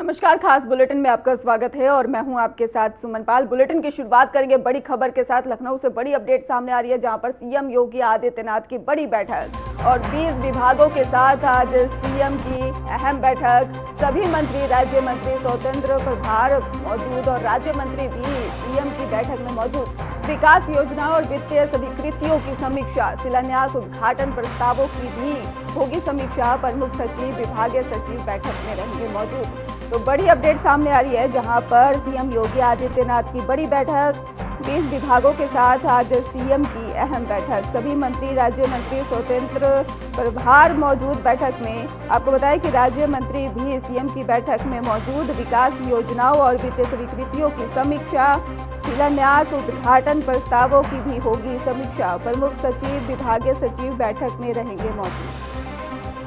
नमस्कार, खास बुलेटिन में आपका स्वागत है और मैं हूं आपके साथ सुमन पाल। बुलेटिन की शुरुआत करेंगे बड़ी खबर के साथ। लखनऊ से बड़ी अपडेट सामने आ रही है, जहां पर सीएम योगी आदित्यनाथ की बड़ी बैठक और 20 विभागों के साथ आज सीएम की अहम बैठक। सभी मंत्री, राज्य मंत्री, स्वतंत्र प्रभार मौजूद और राज्य मंत्री भी सीएम की बैठक में मौजूद। विकास योजना और वित्तीय स्वीकृतियों की समीक्षा, शिलान्यास, उद्घाटन प्रस्तावों की भी होगी समीक्षा। प्रमुख सचिव, विभागीय सचिव बैठक में रहेंगे मौजूद। तो बड़ी अपडेट सामने आ रही है, जहां पर सीएम योगी आदित्यनाथ की बड़ी बैठक, 20 विभागों के साथ आज सीएम की अहम बैठक। सभी मंत्री, राज्य मंत्री, स्वतंत्र प्रभार मौजूद बैठक में। आपको बताएं कि राज्य मंत्री भी सीएम की बैठक में मौजूद। विकास योजनाओं और वित्तीय स्वीकृतियों की समीक्षा, शिलान्यास, उद्घाटन प्रस्तावों की भी होगी समीक्षा। प्रमुख सचिव, विभागीय सचिव बैठक में रहेंगे मौजूद।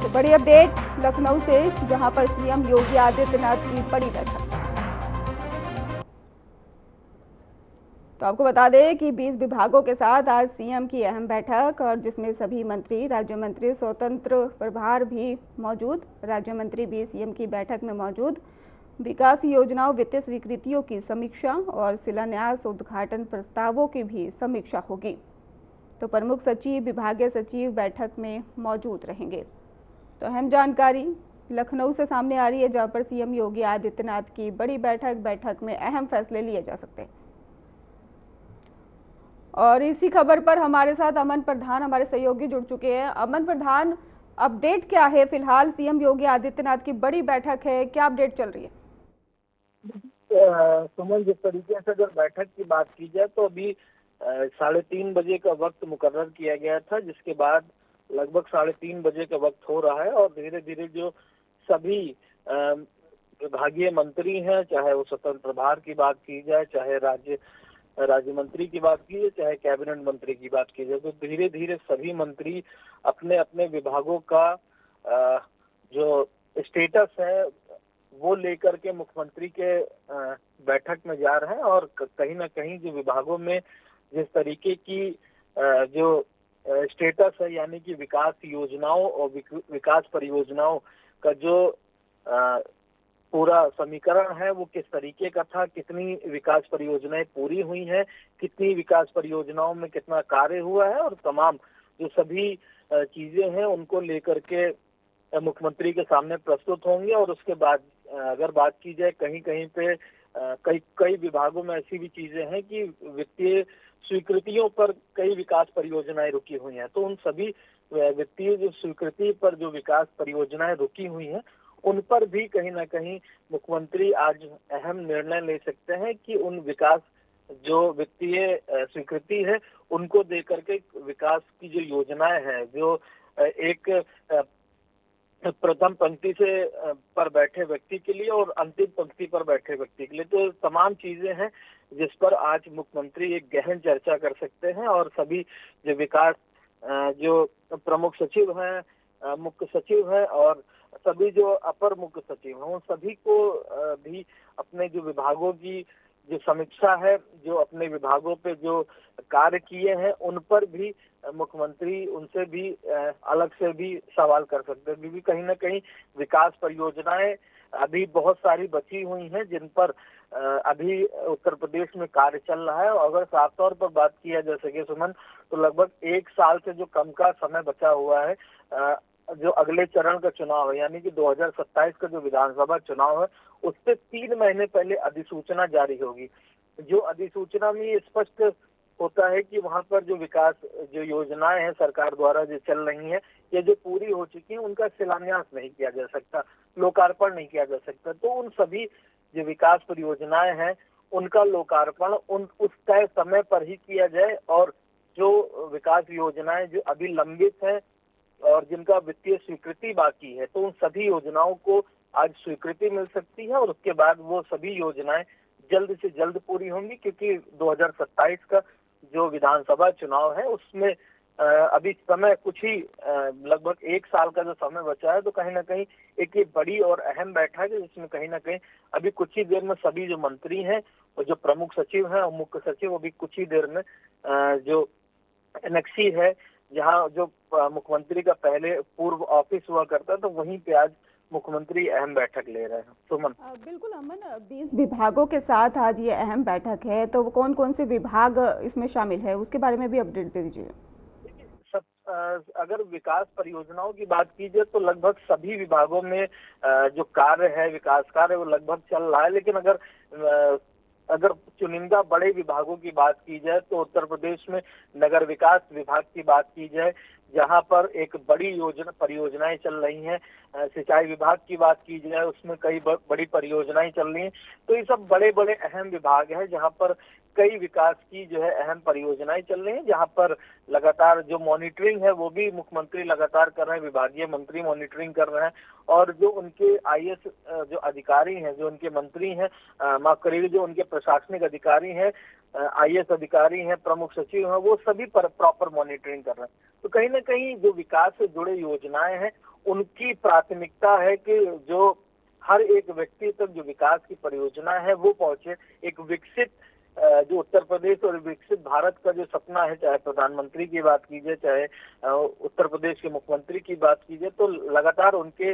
तो बड़ी अपडेट लखनऊ से, जहां पर सीएम योगी आदित्यनाथ की बड़ी बैठक। तो आपको बता दें कि 20 विभागों के साथ आज सीएम की अहम बैठक, और जिसमें सभी मंत्री, राज्य मंत्री, स्वतंत्र प्रभार भी मौजूद। राज्य मंत्री भी सीएम की बैठक में मौजूद। विकास योजनाओं, वित्तीय स्वीकृतियों की समीक्षा और शिलान्यास, उद्घाटन प्रस्तावों की भी समीक्षा होगी। तो प्रमुख सचिव, विभागीय सचिव बैठक में मौजूद रहेंगे। तो अहम जानकारी लखनऊ से सामने आ रही है, जहां पर सीएम योगी आदित्यनाथ की बड़ी बैठक में अहम फैसले लिए जा सकते हैं। और इसी खबर पर हमारे साथ अमन प्रधान, हमारे सहयोगी, जुड़ चुके हैं। अमन प्रधान, अपडेट क्या है? फिलहाल सीएम योगी आदित्यनाथ की बड़ी बैठक है, क्या अपडेट चल रही है? सुमन, जिस तरीके से अगर बैठक की बात की जाए तो अभी 3:30 बजे का वक्त मुकर्रर किया गया था, जिसके बाद लगभग 3:30 बजे का वक्त हो रहा है और धीरे धीरे जो सभी विभागीय मंत्री हैं, चाहे वो स्वतंत्र प्रभार की बात की जाए, चाहे राज्य मंत्री की बात की जाए, चाहे कैबिनेट मंत्री की बात की जाए, तो धीरे धीरे सभी मंत्री अपने अपने विभागों का जो स्टेटस है वो लेकर के मुख्यमंत्री के बैठक में जा रहे हैं। और कहीं ना कहीं जो विभागों में जिस तरीके की जो स्टेटस है, यानी कि विकास योजनाओं और विकास परियोजनाओं का जो पूरा समीकरण है वो किस तरीके का था, कितनी विकास परियोजनाएं पूरी हुई हैं, कितनी विकास परियोजनाओं में कितना कार्य हुआ है, और तमाम जो सभी चीजें हैं उनको लेकर के मुख्यमंत्री के सामने प्रस्तुत होंगे। और उसके बाद अगर बात की जाए, कहीं कहीं पे कई विभागों में ऐसी भी चीजें हैं कि वित्तीय स्वीकृतियों पर कई विकास परियोजनाएं रुकी हुई हैं, तो उन सभी वित्तीय जो स्वीकृति पर जो विकास परियोजनाएं रुकी हुई हैं उन पर भी कहीं ना कहीं मुख्यमंत्री आज अहम निर्णय ले सकते हैं कि उन विकास जो वित्तीय स्वीकृति है उनको देकर के विकास की जो योजनाएं हैं, जो एक प्रथम पंक्ति से पर बैठे व्यक्ति के लिए और अंतिम पंक्ति पर बैठे व्यक्ति के लिए, तो तमाम चीजें हैं जिस पर आज मुख्यमंत्री एक गहन चर्चा कर सकते हैं। और सभी जो विकास जो प्रमुख सचिव हैं, मुख्य सचिव हैं और सभी जो अपर मुख्य सचिव हैं, उन सभी को भी अपने जो विभागों की जो समीक्षा है, जो अपने विभागों पे जो कार्य किए हैं उन पर भी मुख्यमंत्री उनसे भी अलग से भी सवाल कर सकते हैं, क्योंकि कहीं ना कहीं विकास परियोजनाएं अभी बहुत सारी बची हुई हैं जिन पर अभी उत्तर प्रदेश में कार्य चल रहा है। और अगर साफ तौर पर बात किया जा सके सुमन, तो लगभग 1 साल से जो कम का समय बचा हुआ है, जो अगले चरण का चुनाव है, यानी कि 2027 का जो विधानसभा चुनाव है, उससे 3 महीने पहले अधिसूचना जारी होगी। जो अधिसूचना में स्पष्ट होता है कि वहां पर जो विकास जो योजनाएं हैं सरकार द्वारा जो चल रही हैं या जो पूरी हो चुकी हैं, उनका शिलान्यास नहीं किया जा सकता, लोकार्पण नहीं किया जा सकता। तो उन सभी जो विकास परियोजनाएं हैं उनका लोकार्पण उस तय समय पर ही किया जाए, और जो विकास योजनाएं जो अभी लंबित है और जिनका वित्तीय स्वीकृति बाकी है, तो उन सभी योजनाओं को आज स्वीकृति मिल सकती है और उसके बाद वो सभी योजनाएं जल्द से जल्द पूरी होंगी, क्योंकि 2027 का जो विधानसभा चुनाव है उसमें अभी समय कुछ ही लगभग 1 साल का जो समय बचा है। तो कहीं ना कहीं एक ये बड़ी और अहम बैठक है जिसमें कहीं ना कहीं अभी कुछ ही देर में सभी जो मंत्री हैं और जो प्रमुख सचिव हैं और मुख्य सचिव, अभी कुछ ही देर में जो एनेक्सी है, जहाँ जो मुख्यमंत्री का पहले पूर्व ऑफिस हुआ करता, तो वहीं पे आज मुख्यमंत्री अहम बैठक ले रहे हैं। सुमन। बिल्कुल अमन, 20 विभागों के साथ आज ये अहम बैठक है, तो कौन कौन से विभाग इसमें शामिल है उसके बारे में भी अपडेट दे दीजिए। अगर विकास परियोजनाओं की बात की जाए तो लगभग सभी विभागों में जो कार्य है, विकास कार्य, वो लगभग चल रहा है। लेकिन अगर चुनिंदा बड़े विभागों की बात की जाए तो उत्तर प्रदेश में नगर विकास विभाग की बात की जाए, जहां पर एक बड़ी परियोजनाएं चल रही हैं। सिंचाई विभाग की बात की जाए, उसमें कई बड़ी परियोजनाएं चल रही हैं। तो ये सब बड़े बड़े अहम विभाग हैं जहां पर कई विकास की जो है अहम परियोजनाएं चल रही हैं, जहां पर लगातार जो मॉनिटरिंग है वो भी मुख्यमंत्री लगातार कर रहे हैं, विभागीय मंत्री मॉनिटरिंग कर रहे हैं। और जो उनके आईएएस जो अधिकारी हैं, जो उनके मंत्री हैं, माफ करिए, जो उनके प्रशासनिक अधिकारी हैं, आईएएस अधिकारी हैं, प्रमुख सचिव हैं, वो सभी पर प्रॉपर मॉनिटरिंग कर रहे हैं। तो कहीं ना कहीं जो विकास से जुड़े योजनाएं हैं उनकी प्राथमिकता है कि जो हर एक व्यक्ति तक जो विकास की परियोजना है वो पहुंचे। एक विकसित जो उत्तर प्रदेश और विकसित भारत का जो सपना है, चाहे प्रधानमंत्री की बात की जाए, चाहे उत्तर प्रदेश के मुख्यमंत्री की बात की जाए, तो लगातार उनके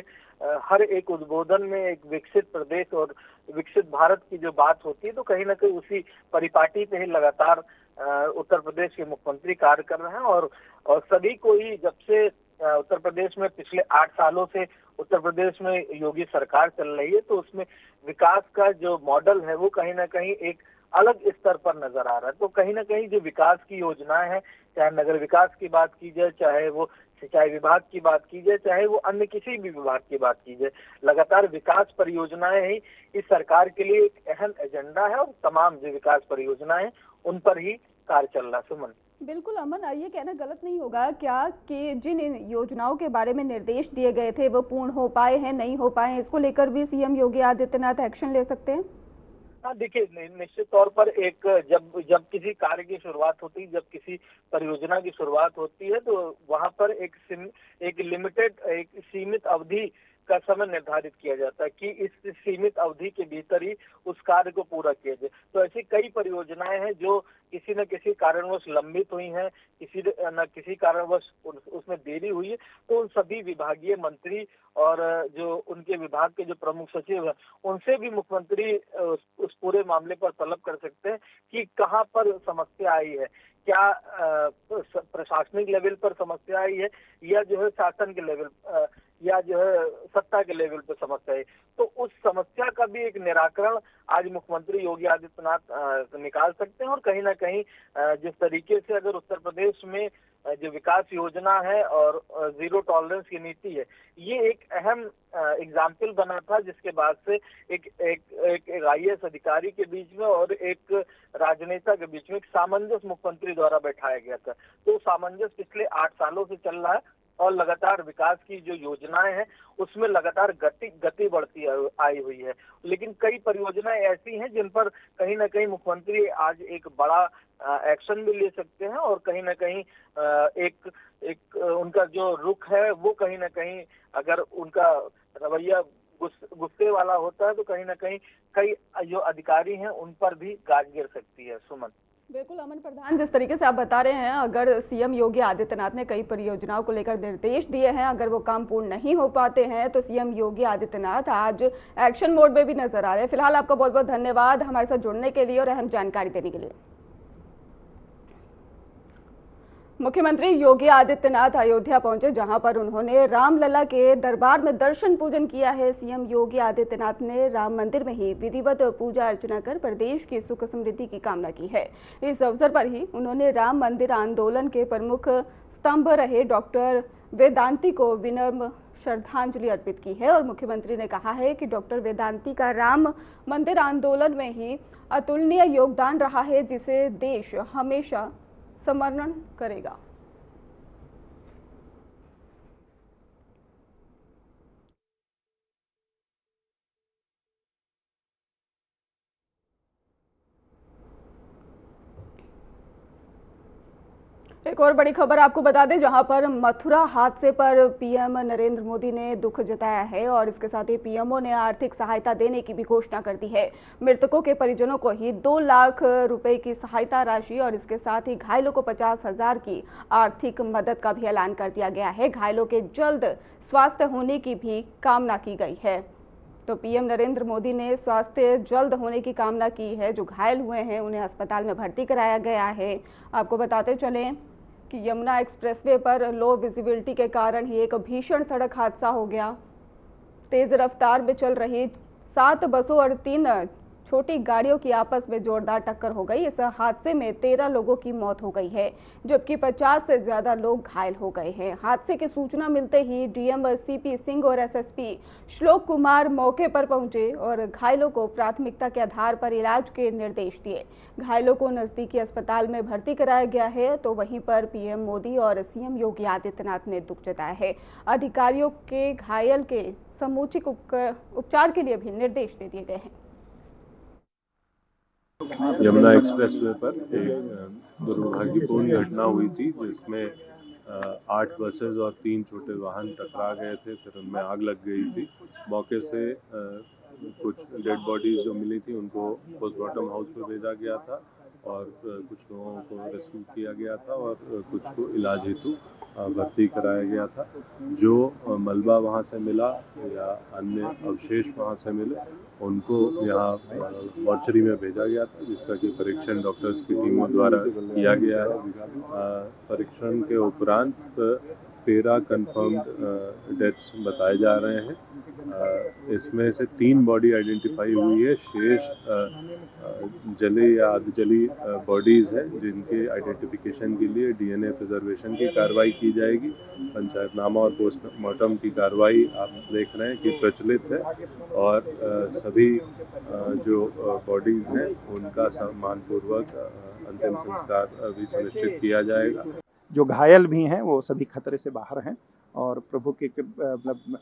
हर एक उद्बोधन में एक विकसित प्रदेश और विकसित भारत की जो बात होती है, तो कहीं ना कहीं उसी परिपाटी पे ही लगातार उत्तर प्रदेश के मुख्यमंत्री कार्य कर रहे हैं। और सभी को ही, जब से उत्तर प्रदेश में पिछले 8 सालों से उत्तर प्रदेश में योगी सरकार चल रही है, तो उसमें विकास का जो मॉडल है वो कहीं ना कहीं एक अलग स्तर पर नजर आ रहा है। तो कहीं ना कहीं जो विकास की योजनाएं हैं, चाहे नगर विकास की बात की जाए, चाहे वो सिंचाई विभाग की बात की जाए, चाहे वो अन्य किसी भी विभाग की बात की जाए, लगातार विकास परियोजनाएं ही इस सरकार के लिए एक अहम एजेंडा है और तमाम जो विकास परियोजनाएं हैं उन पर ही कार्य चल रहा है। सुमन। बिल्कुल अमन, ये कहना गलत नहीं होगा क्या कि जिन योजनाओं के बारे में निर्देश दिए गए थे वो पूर्ण हो पाए हैं, नहीं हो पाए हैं, इसको लेकर भी सीएम योगी आदित्यनाथ एक्शन ले सकते हैं? हाँ, देखिए, निश्चित तौर पर एक जब किसी कार्य की शुरुआत होती है, जब किसी परियोजना की शुरुआत होती है, तो वहां पर एक सीमित अवधि का समय निर्धारित किया जाता है कि इस सीमित अवधि के भीतर ही उस कार्य को पूरा किया जाए। तो ऐसी कई परियोजनाएं हैं जो किसी न किसी कारणवश लंबित हुई हैं, किसी न किसी कारणवश उसमें देरी हुई है। तो उन सभी विभागीय मंत्री और जो उनके विभाग के जो प्रमुख सचिव हैं, उनसे भी मुख्यमंत्री उस पूरे मामले पर तलब कर सकते हैं कि कहाँ पर समस्या आई है, क्या प्रशासनिक लेवल पर समस्या आई है, या जो है शासन के लेवल या जो है सत्ता के लेवल पर समस्या है। तो उस समस्या का भी एक निराकरण आज मुख्यमंत्री योगी आदित्यनाथ निकाल सकते हैं। और कहीं ना कहीं जिस तरीके से अगर उत्तर प्रदेश में जो विकास योजना है और जीरो टॉलरेंस की नीति है, ये एक अहम एग्जाम्पल बना था, जिसके बाद से एक आईएएस अधिकारी के बीच में और एक राजनेता के बीच में एक सामंजस्य मुख्यमंत्री द्वारा बैठाया गया था। तो सामंजस्य पिछले 8 सालों से चल रहा है और लगातार विकास की जो योजनाएं हैं उसमें लगातार गति बढ़ती आई हुई है। लेकिन कई परियोजनाएं ऐसी हैं जिन पर कहीं ना कहीं मुख्यमंत्री आज एक बड़ा एक्शन भी ले सकते हैं और कहीं ना कहीं एक उनका जो रुख है वो कहीं ना कहीं, अगर उनका रवैया गुस्से वाला होता है, तो कहीं ना कहीं कई जो अधिकारी हैं उन पर भी गाज गिर सकती है। सुमन। बिल्कुल अमन प्रधान, जिस तरीके से आप बता रहे हैं, अगर सीएम योगी आदित्यनाथ ने कई परियोजनाओं को लेकर निर्देश दिए हैं, अगर वो काम पूर्ण नहीं हो पाते हैं तो सीएम योगी आदित्यनाथ आज एक्शन मोड में भी नजर आ रहे हैं। फिलहाल आपका बहुत बहुत धन्यवाद हमारे साथ जुड़ने के लिए और अहम जानकारी देने के लिए। मुख्यमंत्री योगी आदित्यनाथ अयोध्या पहुंचे, जहां पर उन्होंने रामलला के दरबार में दर्शन पूजन किया है। सीएम योगी आदित्यनाथ ने राम मंदिर में ही विधिवत पूजा अर्चना कर प्रदेश की सुख समृद्धि की कामना की है। इस अवसर पर ही उन्होंने राम मंदिर आंदोलन के प्रमुख स्तंभ रहे डॉक्टर वेदांती को विनम्र श्रद्धांजलि अर्पित की है और मुख्यमंत्री ने कहा है कि डॉक्टर वेदांती का राम मंदिर आंदोलन में ही अतुलनीय योगदान रहा है, जिसे देश हमेशा स्मरण करेगा। एक और बड़ी खबर आपको बता दें, जहां पर मथुरा हादसे पर पीएम नरेंद्र मोदी ने दुख जताया है और इसके साथ ही पीएमओ ने आर्थिक सहायता देने की भी घोषणा कर दी है। मृतकों के परिजनों को ही 2 लाख रुपए की सहायता राशि और इसके साथ ही घायलों को 50,000 की आर्थिक मदद का भी ऐलान कर दिया गया है। घायलों के जल्द स्वास्थ्य होने की भी कामना की गई है। तो पीएम नरेंद्र मोदी ने स्वास्थ्य जल्द होने की कामना की है। जो घायल हुए हैं उन्हें अस्पताल में भर्ती कराया गया है। आपको बताते चलें कि यमुना एक्सप्रेसवे पर लो विजिबिलिटी के कारण ही एक भीषण सड़क हादसा हो गया। तेज रफ्तार में चल रही 7 बसों और 3 छोटी गाड़ियों की आपस में जोरदार टक्कर हो गई। इस हादसे में 13 लोगों की मौत हो गई है, जबकि 50 से ज्यादा लोग घायल हो गए हैं। हादसे की सूचना मिलते ही डीएम सीपी सिंह और एसएसपी श्लोक कुमार मौके पर पहुंचे और घायलों को प्राथमिकता के आधार पर इलाज के निर्देश दिए। घायलों को नजदीकी अस्पताल में भर्ती कराया गया है। तो वहीं पर पीएम मोदी और सीएम योगी आदित्यनाथ ने दुख जताया है। अधिकारियों के घायल के समुचित उपचार के लिए भी निर्देश दे दिए गए हैं। यमुना एक्सप्रेसवे पर एक दुर्भाग्यपूर्ण घटना हुई थी, जिसमें 8 बसेस और 3 छोटे वाहन टकरा गए थे। फिर उनमें आग लग गई थी। मौके से कुछ डेड बॉडीज जो मिली थी उनको पोस्टमार्टम हाउस में भेजा गया था और कुछ लोगों को रेस्क्यू किया गया था और कुछ को इलाज हेतु भर्ती कराया गया था। जो मलबा वहाँ से मिला या अन्य अवशेष वहाँ से मिले उनको यहाँ मॉर्चरी में भेजा गया था, जिसका कि परीक्षण डॉक्टर्स की टीमों द्वारा किया गया है। परीक्षण के उपरांत 13 कंफर्म्ड डेथ्स बताए जा रहे हैं। इसमें से 3 बॉडी आइडेंटिफाई हुई है। शेष जले या अर्धजली बॉडीज हैं, जिनके आइडेंटिफिकेशन के लिए डीएनए प्रिजर्वेशन की कार्रवाई की जाएगी। पंचायतनामा और पोस्टमार्टम की कार्रवाई आप देख रहे हैं कि प्रचलित है और सभी जो बॉडीज हैं उनका सम्मानपूर्वक अंतिम संस्कार भी सुनिश्चित किया जाएगा। जो घायल भी हैं वो सभी खतरे से बाहर हैं और प्रभु के मतलब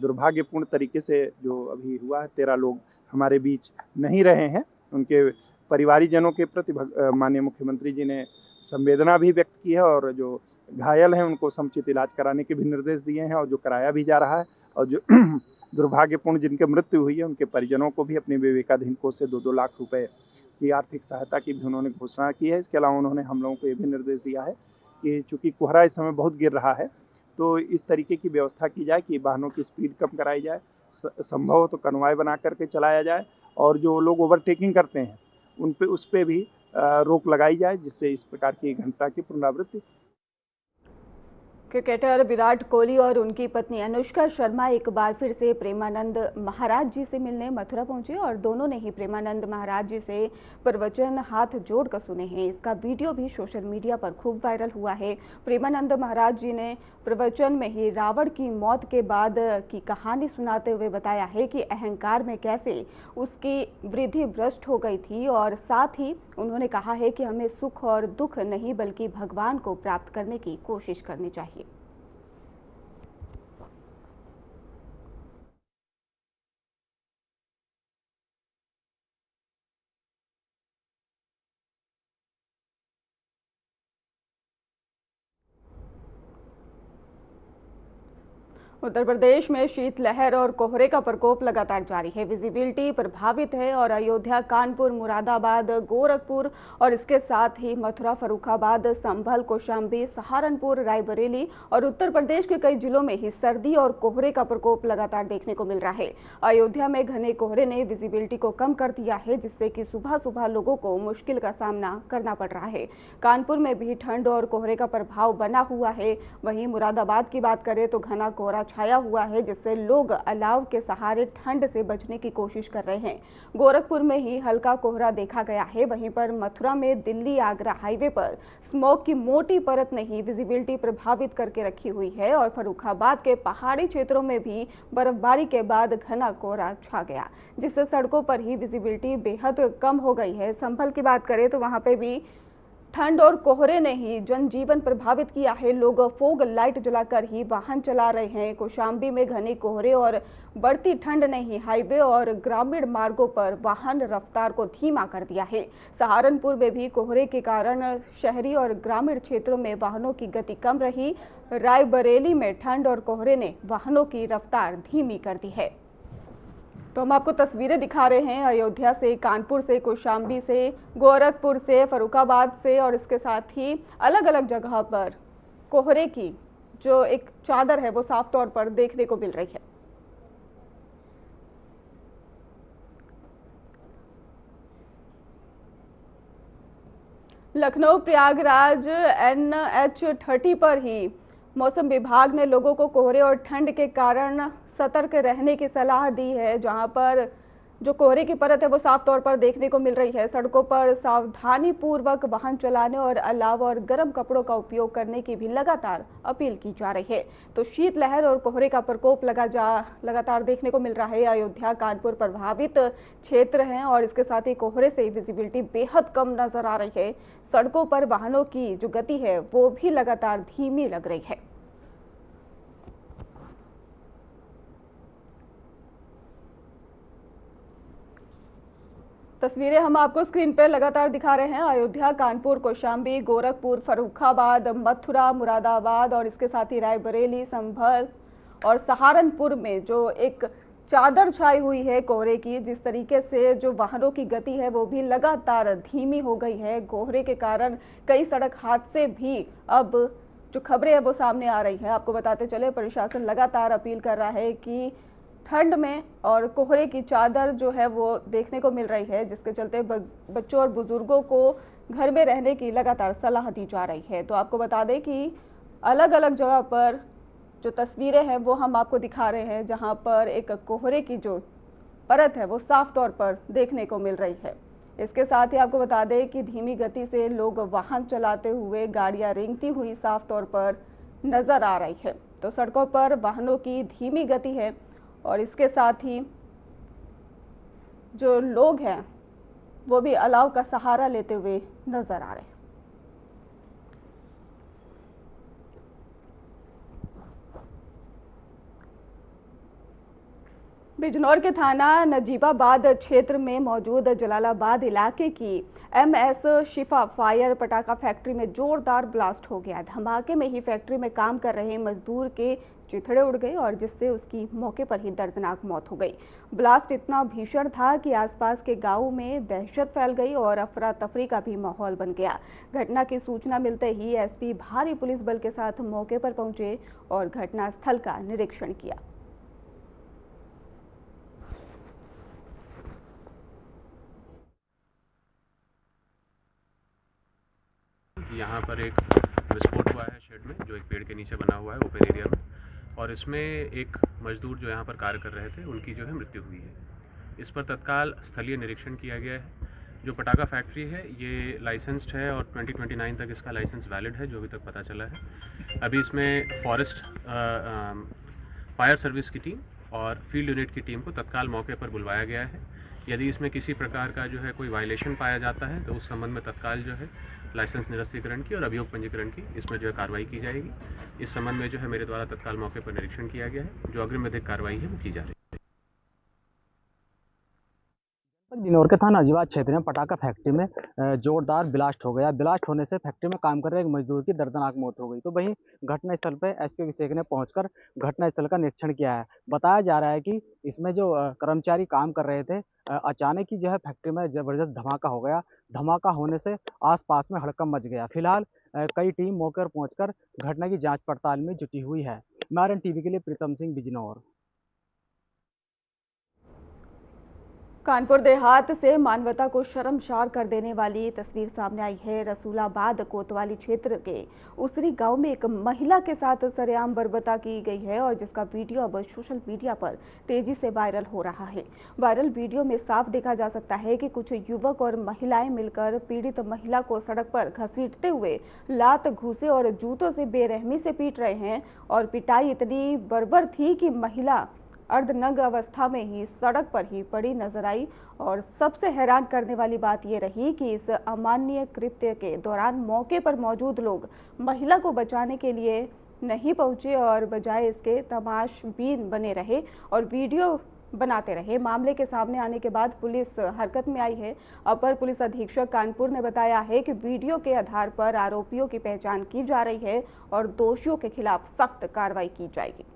दुर्भाग्यपूर्ण तरीके से जो अभी हुआ है 13 लोग हमारे बीच नहीं रहे हैं। उनके परिवारीजनों के प्रति माननीय मुख्यमंत्री जी ने संवेदना भी व्यक्त की है और जो घायल हैं उनको समुचित इलाज कराने के भी निर्देश दिए हैं और जो कराया भी जा रहा है। और जो दुर्भाग्यपूर्ण जिनके मृत्यु हुई है उनके परिजनों को भी अपने विवेकाधीन कोष से 2-2 लाख रुपए की आर्थिक सहायता की भी उन्होंने घोषणा की है। इसके अलावा उन्होंने हम लोगों को ये भी निर्देश दिया है कि चूँकि कोहरा इस समय बहुत गिर रहा है तो इस तरीके की व्यवस्था की जाए कि वाहनों की स्पीड कम कराई जाए, संभव हो तो कन्वॉय बना करके चलाया जाए और जो लोग ओवरटेकिंग करते हैं उस पे भी रोक लगाई जाए, जिससे इस प्रकार की घटना की पुनरावृत्ति। क्रिकेटर विराट कोहली और उनकी पत्नी अनुष्का शर्मा एक बार फिर से प्रेमानंद महाराज जी से मिलने मथुरा पहुंचे और दोनों ने ही प्रेमानंद महाराज जी से प्रवचन हाथ जोड़कर सुने हैं। इसका वीडियो भी सोशल मीडिया पर खूब वायरल हुआ है। प्रेमानंद महाराज जी ने प्रवचन में ही रावण की मौत के बाद की कहानी सुनाते हुए बताया है कि अहंकार में कैसे उसकी वृद्धि भ्रष्ट हो गई थी और साथ ही उन्होंने कहा है कि हमें सुख और दुख नहीं बल्कि भगवान को प्राप्त करने की कोशिश करनी चाहिए। उत्तर प्रदेश में शीतलहर और कोहरे का प्रकोप लगातार जारी है। विजिबिलिटी प्रभावित है और अयोध्या, कानपुर, मुरादाबाद, गोरखपुर और इसके साथ ही मथुरा, फर्रुखाबाद, संभल, कौशाम्बी, सहारनपुर, रायबरेली और उत्तर प्रदेश के कई जिलों में ही सर्दी और कोहरे का प्रकोप लगातार देखने को मिल रहा है। अयोध्या में घने कोहरे ने विजिबिलिटी को कम कर दिया है, जिससे कि सुबह सुबह लोगों को मुश्किल का सामना करना पड़ रहा है। कानपुर में भी ठंड और कोहरे का प्रभाव बना हुआ है। वहीं मुरादाबाद की बात करें तो घना कोहरा छाया हुआ है, जिससे लोग अलाव के सहारे ठंड से बचने की कोशिश कर रहे हैं। गोरखपुर में ही हल्का कोहरा देखा गया है। वहीं पर मथुरा में दिल्ली आगरा हाईवे पर स्मोक की मोटी परत ने ही विजिबिलिटी प्रभावित करके रखी हुई है और फर्रुखाबाद के पहाड़ी क्षेत्रों में भी बर्फबारी के बाद घना कोहरा छा गया, जिससे सड़कों पर ही विजिबिलिटी बेहद कम हो गई है। संभल की बात करें तो वहां पे भी ठंड और कोहरे ने ही जनजीवन प्रभावित किया है। लोग फोग लाइट जलाकर ही वाहन चला रहे हैं। कौशाम्बी में घने कोहरे और बढ़ती ठंड ने ही हाईवे और ग्रामीण मार्गों पर वाहन रफ्तार को धीमा कर दिया है। सहारनपुर में भी कोहरे के कारण शहरी और ग्रामीण क्षेत्रों में वाहनों की गति कम रही। रायबरेली में ठंड और कोहरे ने वाहनों की रफ्तार धीमी कर दी है। तो हम आपको तस्वीरें दिखा रहे हैं अयोध्या से, कानपुर से, कौशाम्बी से, गोरखपुर से, फर्रुखाबाद से और इसके साथ ही अलग अलग जगह पर कोहरे की जो एक चादर है वो साफ तौर पर देखने को मिल रही है। लखनऊ प्रयागराज NH30 पर ही मौसम विभाग ने लोगों को कोहरे और ठंड के कारण सतर्क रहने की सलाह दी है। जहां पर जो कोहरे की परत है वो साफ तौर पर देखने को मिल रही है। सड़कों पर सावधानी पूर्वक वाहन चलाने और अलाव और गर्म कपड़ों का उपयोग करने की भी लगातार अपील की जा रही है। तो शीतलहर और कोहरे का प्रकोप लगातार देखने को मिल रहा है। अयोध्या कानपुर प्रभावित क्षेत्र हैं और इसके साथ ही कोहरे से विजिबिलिटी बेहद कम नजर आ रही है। सड़कों पर वाहनों की जो गति है वो भी लगातार धीमी लग रही है। तस्वीरें हम आपको स्क्रीन पर लगातार दिखा रहे हैं। अयोध्या, कानपुर, कौशाम्बी, गोरखपुर, फर्रुखाबाद, मथुरा, मुरादाबाद और इसके साथ ही रायबरेली, संभल और सहारनपुर में जो एक चादर छाई हुई है कोहरे की, जिस तरीके से जो वाहनों की गति है वो भी लगातार धीमी हो गई है। कोहरे के कारण कई सड़क हादसे भी अब जो खबरें हैं वो सामने आ रही हैं। आपको बताते चले, प्रशासन लगातार अपील कर रहा है कि ठंड में और कोहरे की चादर जो है वो देखने को मिल रही है, जिसके चलते बच्चों और बुजुर्गों को घर में रहने की लगातार सलाह दी जा रही है। तो आपको बता दें कि अलग अलग जगह पर जो तस्वीरें हैं वो हम आपको दिखा रहे हैं, जहां पर एक कोहरे की जो परत है वो साफ तौर पर देखने को मिल रही है। इसके साथ ही आपको बता दें कि धीमी गति से लोग वाहन चलाते हुए, गाड़ियां रेंगती हुई साफ तौर पर नजर आ रही है। तो सड़कों पर वाहनों की धीमी गति है और इसके साथ ही जो लोग हैं वो भी अलाव का सहारा लेते हुए नजर आ रहे हैं। बिजनौर के थाना नजीबाबाद क्षेत्र में मौजूद जलालाबाद इलाके की MS शिफा फायर पटाखा फैक्ट्री में जोरदार ब्लास्ट हो गया। धमाके में ही फैक्ट्री में काम कर रहे मजदूर के चिथड़े उड़ गए और जिससे उसकी मौके पर ही दर्दनाक मौत हो गई। ब्लास्ट इतना भीषण था कि आसपास के गांव में दहशत फैल गई और अफरा तफरी का भी माहौल बन गया। घटना की सूचना मिलते ही SP भारी पुलिस बल के साथ मौके पर पहुंचे और घटनास्थल का निरीक्षण किया। यहाँ पर एक विस्फोट हुआ है शेड में, जो एक पेड़ के नीचे बना हुआ है ओपन एरिया में, और इसमें एक मजदूर जो यहाँ पर कार्य कर रहे थे उनकी जो है मृत्यु हुई है। इस पर तत्काल स्थलीय निरीक्षण किया गया है। जो पटाखा फैक्ट्री है ये लाइसेंस्ड है और 2029 तक इसका लाइसेंस वैलिड है, जो अभी तक पता चला है। अभी इसमें फॉरेस्ट फायर सर्विस की टीम और फील्ड यूनिट की टीम को तत्काल मौके पर बुलवाया गया है। यदि इसमें किसी प्रकार का जो है कोई वायलेशन पाया जाता है तो उस संबंध में तत्काल जो है लाइसेंस निरस्तीकरण की और अभियोग पंजीकरण की इसमें जो है कार्रवाई की जाएगी। इस संबंध में जो है मेरे द्वारा तत्काल मौके पर निरीक्षण किया गया है। जो अग्रिम विधिक कार्रवाई है वो की जा रही है। बिजनौर के थाना नजीबाबाद क्षेत्र में पटाखा फैक्ट्री में जोरदार ब्लास्ट हो गया। ब्लास्ट होने से फैक्ट्री में काम कर रहे एक मजदूर की दर्दनाक मौत हो गई। तो वहीं घटनास्थल पर SP अभिषेक ने पहुंचकर घटनास्थल का निरीक्षण किया है। बताया जा रहा है कि इसमें जो कर्मचारी काम कर रहे थे, अचानक ही जो है फैक्ट्री में जबरदस्त धमाका हो गया। धमाका होने से आसपास में हड़कंप मच गया। फिलहाल कई टीम मौके पर पहुंचकर घटना की जांच पड़ताल में जुटी हुई है। MRN TV के लिए प्रीतम सिंह, बिजनौर। कानपुर देहात से मानवता को शर्मसार कर देने वाली तस्वीर सामने आई है। रसूलाबाद कोतवाली क्षेत्र के उसरी गांव में एक महिला के साथ सरेआम बर्बरता की गई है और जिसका वीडियो अब सोशल मीडिया पर तेजी से वायरल हो रहा है। वायरल वीडियो में साफ देखा जा सकता है कि कुछ युवक और महिलाएं मिलकर पीड़ित महिला को सड़क पर घसीटते हुए लात, घूसे और जूतों से बेरहमी से पीट रहे हैं और पिटाई इतनी बर्बर थी कि महिला अर्धनग्न अवस्था में ही सड़क पर ही पड़ी नजर आई। और सबसे हैरान करने वाली बात यह रही कि इस अमानवीय कृत्य के दौरान मौके पर मौजूद लोग महिला को बचाने के लिए नहीं पहुंचे और बजाय इसके तमाशबीन बने रहे और वीडियो बनाते रहे। मामले के सामने आने के बाद पुलिस हरकत में आई है। अपर पुलिस अधीक्षक कानपुर ने बताया है कि वीडियो के आधार पर आरोपियों की पहचान की जा रही है और दोषियों के खिलाफ सख्त कार्रवाई की जाएगी।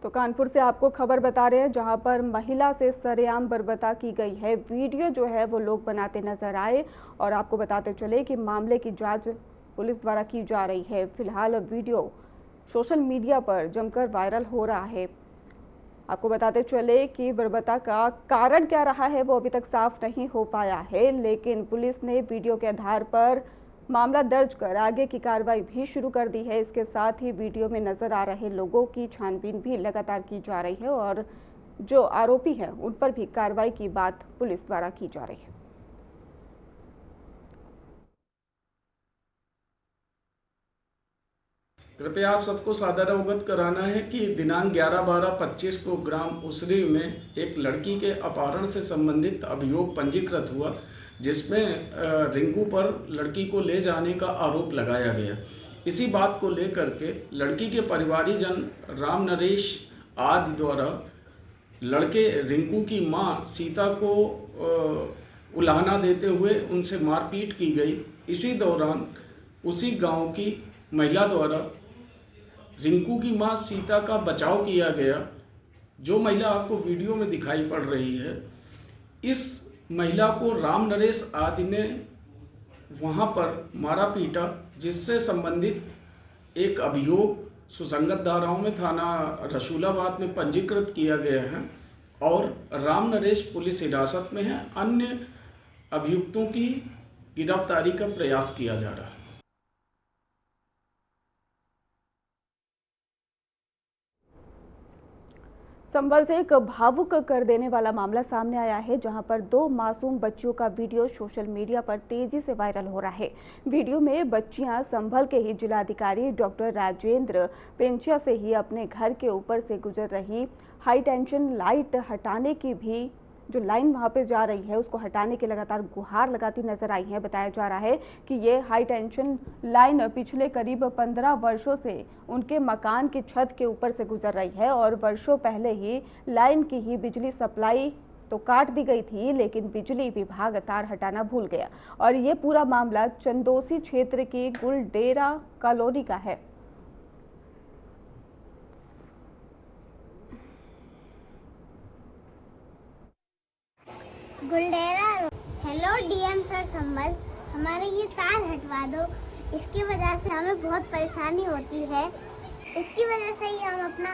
तो कानपुर से आपको खबर बता रहे हैं, जहां पर महिला से सरेआम बर्बरता की गई है। वीडियो जो है वो लोग बनाते नजर आए और आपको बताते चले कि मामले की जांच पुलिस द्वारा की जा रही है। फिलहाल वीडियो सोशल मीडिया पर जमकर वायरल हो रहा है। आपको बताते चले कि बर्बरता का कारण क्या रहा है वो अभी तक साफ नहीं हो पाया है, लेकिन पुलिस ने वीडियो के आधार पर मामला दर्ज कर आगे की कार्रवाई भी शुरू कर दी है। इसके साथ ही वीडियो में नजर आ रहे लोगों की छानबीन भी लगातार की जा रही है और जो आरोपी हैं उन पर भी कार्रवाई की बात पुलिस द्वारा की जा रही है। कृपया आप सबको सादर अवगत कराना है कि दिनांक 11/12/25 को ग्राम उसरी में एक लड़की के अपहरण से संबंधित अभियोग पंजीकृत हुआ, जिसमें रिंकू पर लड़की को ले जाने का आरोप लगाया गया। इसी बात को लेकर के लड़की के परिवारीजन राम नरेश आदि द्वारा लड़के रिंकू की मां सीता को उलाहना देते हुए उनसे मारपीट की गई। इसी दौरान उसी गांव की महिला द्वारा रिंकू की मां सीता का बचाव किया गया, जो महिला आपको वीडियो में दिखाई पड़ रही है। इस महिला को राम नरेश आदि ने वहां पर मारा पीटा, जिससे संबंधित एक अभियोग सुसंगत धाराओं में थाना रसूलाबाद में पंजीकृत किया गया है और राम नरेश पुलिस हिरासत में है। अन्य अभियुक्तों की गिरफ्तारी का प्रयास किया जा रहा है। संभल से एक भावुक कर देने वाला मामला सामने आया है, जहां पर 2 मासूम बच्चियों का वीडियो सोशल मीडिया पर तेजी से वायरल हो रहा है। वीडियो में बच्चियां संभल के ही जिलाधिकारी डॉक्टर राजेंद्र पेंचिया से ही अपने घर के ऊपर से गुजर रही हाई टेंशन लाइट हटाने की भी जो लाइन वहां पे जा रही है उसको हटाने के लगातार गुहार लगाती नजर आई है। बताया जा रहा है कि ये हाई टेंशन लाइन पिछले करीब 15 वर्षों से उनके मकान की छत के ऊपर से गुजर रही है और वर्षों पहले ही लाइन की ही बिजली सप्लाई तो काट दी गई थी, लेकिन बिजली विभाग तार हटाना भूल गया। और ये पूरा मामला चंदोसी क्षेत्र की गुलडेरा कॉलोनी का है। गुलडेरा हेलो डीएम सर संभल, हमारे ये तार हटवा दो, इसकी वजह से हमें बहुत परेशानी होती है। इसकी वजह से ही हम अपना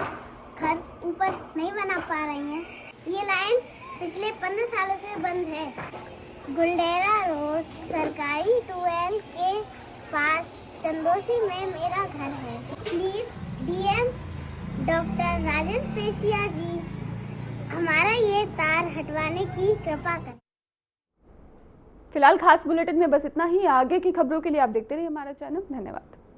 घर ऊपर नहीं बना पा रही हैं। ये लाइन पिछले 15 सालों से बंद है। गुलडेरा रोड सरकारी ट्यूबवेल के पास चंदोसी में मेरा घर है। Please DM doctor Rajendra Peshiya ji हमारा ये तार हटवाने की कृपा करें। फिलहाल खास बुलेटिन में बस इतना ही। आगे की खबरों के लिए आप देखते रहिए हमारा चैनल। धन्यवाद।